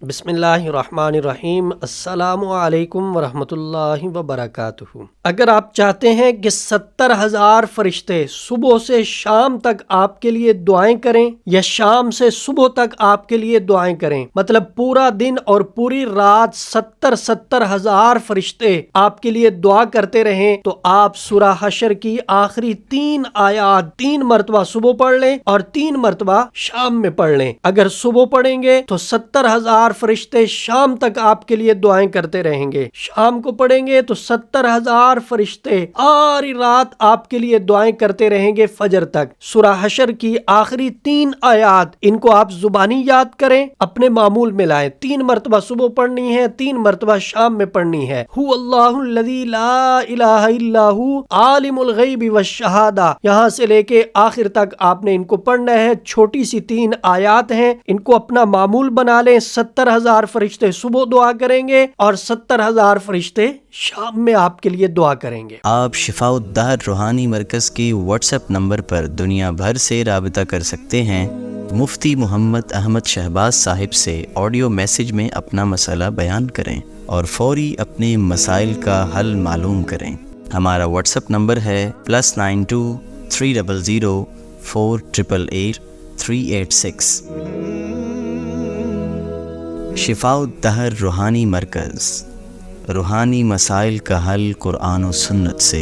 بسم اللہ الرحمن الرحیم۔ السلام علیکم ورحمۃ اللہ وبرکاتہ۔ اگر آپ چاہتے ہیں کہ 70,000 فرشتے صبح سے شام تک آپ کے لیے دعائیں کریں یا شام سے صبح تک آپ کے لیے دعائیں کریں، مطلب پورا دن اور پوری رات 70,000 فرشتے آپ کے لیے دعا کرتے رہیں، تو آپ سورہ حشر کی آخری 3 آیات 3 مرتبہ صبح پڑھ لیں اور 3 مرتبہ شام میں پڑھ لیں۔ اگر صبح پڑھیں گے تو 70,000 فرشتے شام تک آپ کے لیے دعائیں کرتے رہیں گے، شام کو پڑھیں گے تو 70,000 فرشتے ساری رات آپ کے لیے دعائیں کرتے رہیں گے فجر تک۔ سورہ حشر کی آخری 3 آیات، ان کو آپ زبانی یاد کریں، اپنے معمول میں لائیں۔ 3 مرتبہ صبح پڑھنی ہے، 3 مرتبہ شام میں پڑھنی ہے۔ هو اللہ الذی لا الہ الا هو عالم الغیب والشہادہ، یہاں سے لے کے آخر تک آپ نے ان کو پڑھنا ہے۔ چھوٹی سی 3 آیات ہیں، ان کو اپنا معمول بنا لیں۔ 70,000 فرشتے صبح دعا کریں گے اور 70,000 فرشتے شام میں آپ کے لیے دعا کریں گے۔ آپ شفاء الدہر روحانی مرکز کی واٹس ایپ نمبر پر دنیا بھر سے رابطہ کر سکتے ہیں۔ مفتی محمد احمد شہباز صاحب سے آڈیو میسج میں اپنا مسئلہ بیان کریں اور فوری اپنے مسائل کا حل معلوم کریں۔ ہمارا واٹس ایپ نمبر ہے +92 300 488 386۔ شفاء الدہر روحانی مرکز، روحانی مسائل کا حل قرآن و سنت سے۔